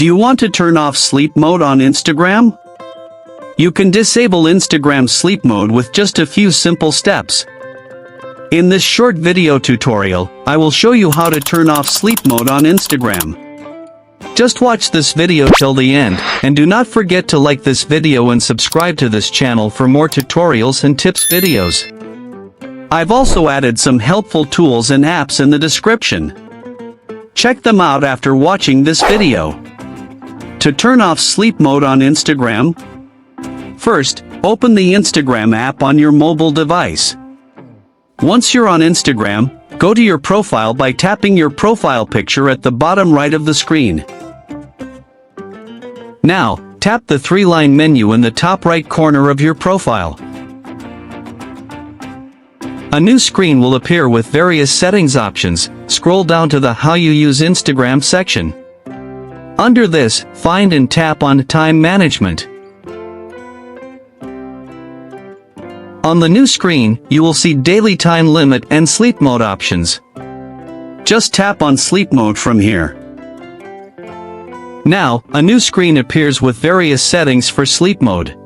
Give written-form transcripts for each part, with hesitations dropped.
Do you want to turn off sleep mode on Instagram? You can disable Instagram sleep mode with just a few simple steps. In this short video tutorial, I will show you how to turn off sleep mode on Instagram. Just watch this video till the end, and do not forget to like this video and subscribe to this channel for more tutorials and tips videos. I've also added some helpful tools and apps in the description. Check them out after watching this video. To turn off sleep mode on Instagram, first, open the Instagram app on your mobile device. Once you're on Instagram, go to your profile by tapping your profile picture at the bottom right of the screen. Now, tap the three-line menu in the top right corner of your profile. A new screen will appear with various settings options. Scroll down to the How You Use Instagram section. Under this, find and tap on Time Management. On the new screen, you will see Daily Time Limit and Sleep Mode options. Just tap on Sleep Mode from here. Now, a new screen appears with various settings for sleep mode.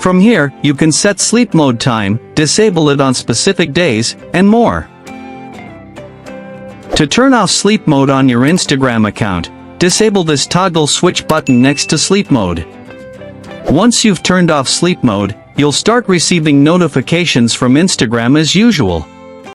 From here, you can set sleep mode time, disable it on specific days, and more. To turn off sleep mode on your Instagram account, disable this toggle switch button next to sleep mode. Once you've turned off sleep mode, you'll start receiving notifications from Instagram as usual.